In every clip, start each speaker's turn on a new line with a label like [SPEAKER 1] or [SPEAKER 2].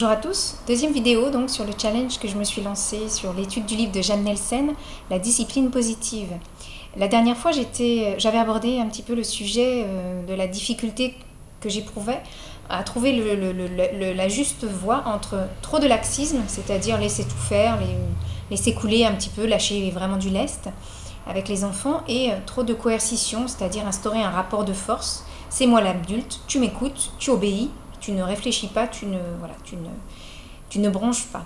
[SPEAKER 1] Bonjour à tous, deuxième vidéo donc sur le challenge que je me suis lancé sur l'étude du livre de Jeanne Nelsen, La discipline positive. La dernière fois j'avais abordé un petit peu le sujet de la difficulté que j'éprouvais à trouver la juste voie entre trop de laxisme, c'est-à-dire laisser tout faire, laisser couler un petit peu, lâcher vraiment du lest avec les enfants, et trop de coercition, c'est-à-dire instaurer un rapport de force. C'est moi l'adulte, tu m'écoutes, tu obéis, tu ne réfléchis pas, tu ne bronches pas.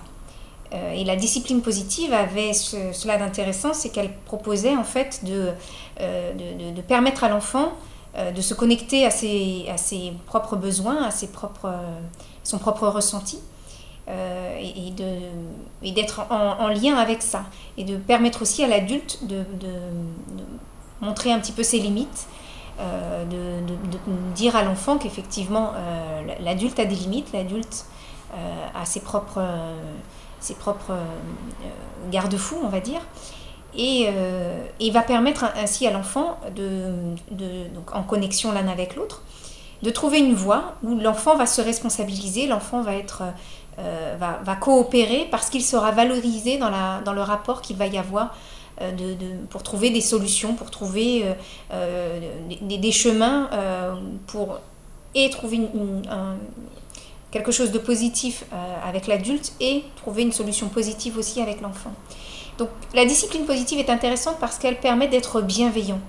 [SPEAKER 1] Et la discipline positive avait cela d'intéressant, c'est qu'elle proposait en fait de permettre à l'enfant de se connecter à ses propres besoins, à son propre ressenti, et d'être en lien avec ça. Et de permettre aussi à l'adulte de montrer un petit peu ses limites, de dire à l'enfant qu'effectivement l'adulte a des limites, l'adulte a ses propres garde-fous, on va dire, et va permettre ainsi à l'enfant, donc en connexion l'un avec l'autre, de trouver une voie où l'enfant va se responsabiliser, l'enfant va coopérer parce qu'il sera valorisé dans le rapport qu'il va y avoir pour trouver des solutions, pour trouver des chemins et trouver quelque chose de positif avec l'adulte et trouver une solution positive aussi avec l'enfant. Donc la discipline positive est intéressante parce qu'elle permet d'être bienveillant.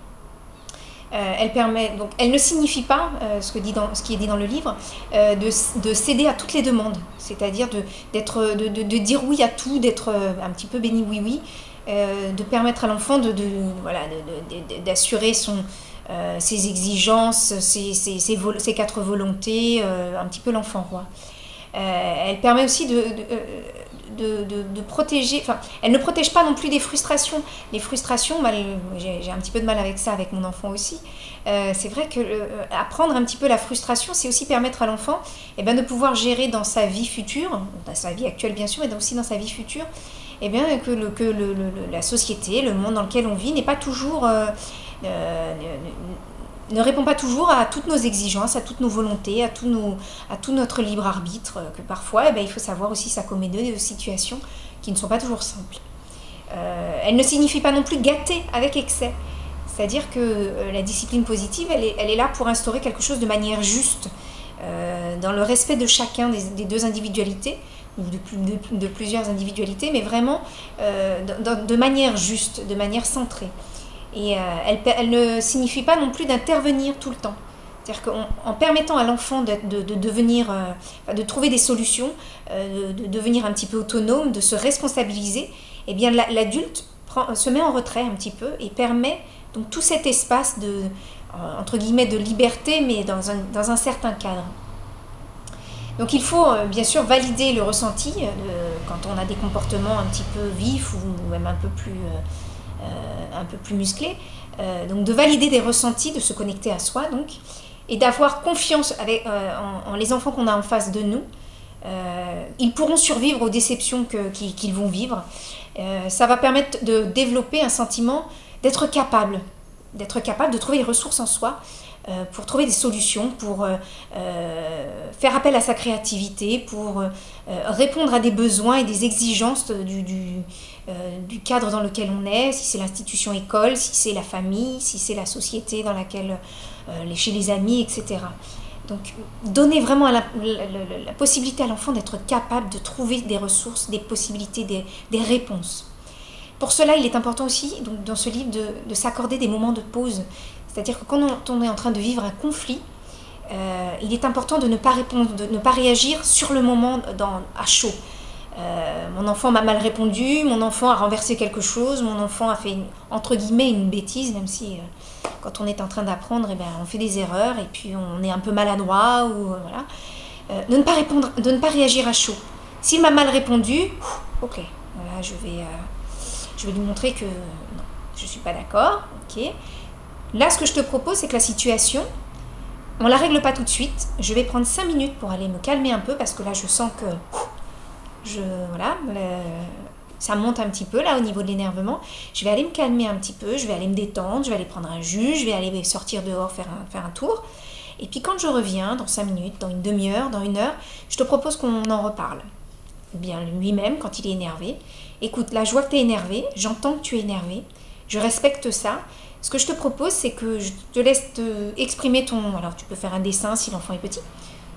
[SPEAKER 1] Elle ne signifie pas, ce qui est dit dans le livre, de céder à toutes les demandes, c'est-à-dire de dire oui à tout, d'être un petit peu béni oui-oui, de permettre à l'enfant d'assurer ses exigences, ses quatre volontés, un petit peu l'enfant roi. Elle permet aussi de protéger, enfin, elle ne protège pas non plus des frustrations. Les frustrations, j'ai un petit peu de mal avec ça, avec mon enfant aussi. C'est vrai que apprendre un petit peu la frustration, c'est aussi permettre à l'enfant de pouvoir gérer dans sa vie future, dans sa vie actuelle bien sûr, mais aussi dans sa vie future, que la société, le monde dans lequel on vit n'est pas toujours... ne répond pas toujours à toutes nos exigences, à toutes nos volontés, à tout notre libre arbitre, que parfois il faut savoir aussi s'accommoder de situations qui ne sont pas toujours simples. Elle ne signifie pas non plus gâter avec excès, c'est-à-dire que la discipline positive, elle est là pour instaurer quelque chose de manière juste, dans le respect de chacun des deux individualités, ou de plusieurs individualités, mais vraiment de manière juste, de manière centrée. Et elle ne signifie pas non plus d'intervenir tout le temps. C'est-à-dire qu'en permettant à l'enfant de trouver des solutions, de devenir un petit peu autonome, de se responsabiliser, eh bien l'adulte se met en retrait un petit peu et permet donc tout cet espace entre guillemets de liberté, mais dans un certain cadre. Donc il faut bien sûr valider le ressenti quand on a des comportements un petit peu vifs ou même un peu plus musclés. Donc de valider des ressentis, de se connecter à soi donc, et d'avoir confiance en les enfants qu'on a en face de nous. Ils pourront survivre aux déceptions qu'ils vont vivre. Ça va permettre de développer un sentiment d'être capable de trouver les ressources en soi, pour trouver des solutions, pour faire appel à sa créativité, pour répondre à des besoins et des exigences du cadre dans lequel on est, si c'est l'institution école, si c'est la famille, si c'est la société dans laquelle, chez les amis, etc. Donc donner vraiment la possibilité à l'enfant d'être capable de trouver des ressources, des possibilités, des réponses. Pour cela, il est important aussi, donc, dans ce livre, de s'accorder des moments de pause. C'est-à-dire que quand on est en train de vivre un conflit, il est important de ne pas répondre, de ne pas réagir sur le moment à chaud. Mon enfant m'a mal répondu, mon enfant a renversé quelque chose, mon enfant a fait entre guillemets une bêtise, même si quand on est en train d'apprendre, on fait des erreurs et puis on est un peu maladroit. Voilà. De ne pas répondre, de ne pas réagir à chaud. S'il m'a mal répondu, ok, voilà, je vais lui montrer que non, je ne suis pas d'accord. Okay. Là, ce que je te propose, c'est que la situation, on ne la règle pas tout de suite. Je vais prendre 5 minutes pour aller me calmer un peu parce que là, je sens que ça monte un petit peu là au niveau de l'énervement. Je vais aller me calmer un petit peu, je vais aller me détendre, je vais aller prendre un jus, je vais aller sortir dehors faire un tour. Et puis quand je reviens, dans 5 minutes, dans une demi-heure, dans 1 heure, je te propose qu'on en reparle. Ou bien lui-même, quand il est énervé. Écoute, là je vois que tu es énervé, j'entends que tu es énervé, je respecte ça. Ce que je te propose, c'est que je te laisse exprimer ton... Alors tu peux faire un dessin si l'enfant est petit.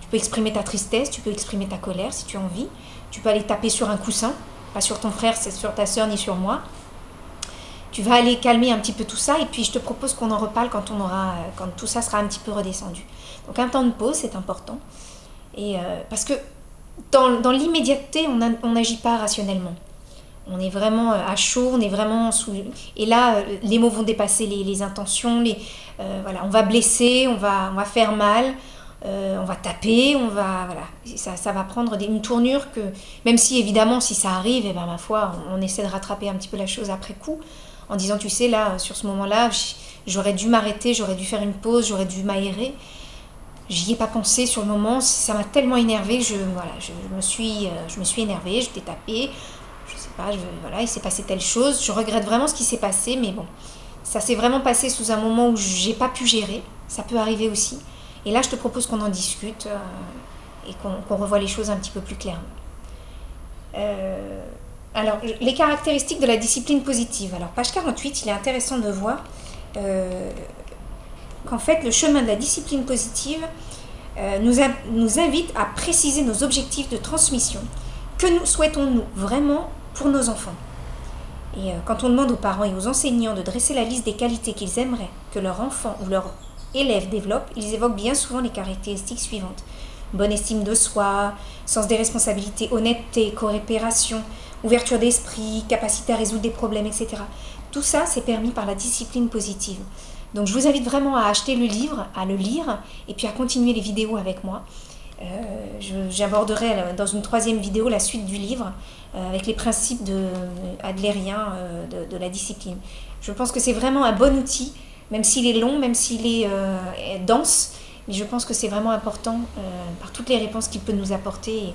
[SPEAKER 1] Tu peux exprimer ta tristesse, tu peux exprimer ta colère si tu as envie. Tu peux aller taper sur un coussin, pas sur ton frère, c'est sur ta soeur ni sur moi. Tu vas aller calmer un petit peu tout ça et puis je te propose qu'on en reparle quand tout ça sera un petit peu redescendu. Donc un temps de pause, c'est important. Et parce que dans l'immédiateté, on n'agit pas rationnellement. On est vraiment à chaud, on est vraiment sous... Et là, les mots vont dépasser les intentions, voilà, on va blesser, on va faire mal, on va taper, voilà, ça va prendre une tournure que, même si évidemment, si ça arrive, et ben, ma foi, on essaie de rattraper un petit peu la chose après coup, en disant, tu sais, là, sur ce moment-là, j'aurais dû m'arrêter, j'aurais dû faire une pause, j'aurais dû m'aérer. J'y ai pas pensé sur le moment, ça m'a tellement énervée que je me suis énervée, je t'ai tapé, je sais pas, voilà, il s'est passé telle chose, je regrette vraiment ce qui s'est passé, mais bon, ça s'est vraiment passé sous un moment où j'ai pas pu gérer, ça peut arriver aussi. Et là, je te propose qu'on en discute et qu'on revoie les choses un petit peu plus clairement. Alors, les caractéristiques de la discipline positive. Alors, page 48, il est intéressant de voir qu'en fait, le chemin de la discipline positive nous invite à préciser nos objectifs de transmission. Que nous souhaitons-nous vraiment pour nos enfants? Et quand on demande aux parents et aux enseignants de dresser la liste des qualités qu'ils aimeraient que leur enfant ou leur élève développe, ils évoquent bien souvent les caractéristiques suivantes. Bonne estime de soi, sens des responsabilités, honnêteté, coopération, ouverture d'esprit, capacité à résoudre des problèmes, etc. Tout ça, c'est permis par la discipline positive. Donc je vous invite vraiment à acheter le livre, à le lire, et puis à continuer les vidéos avec moi. J'aborderai dans une 3e vidéo la suite du livre, avec les principes adlériens de la discipline. Je pense que c'est vraiment un bon outil, même s'il est long, même s'il est dense, mais je pense que c'est vraiment important par toutes les réponses qu'il peut nous apporter.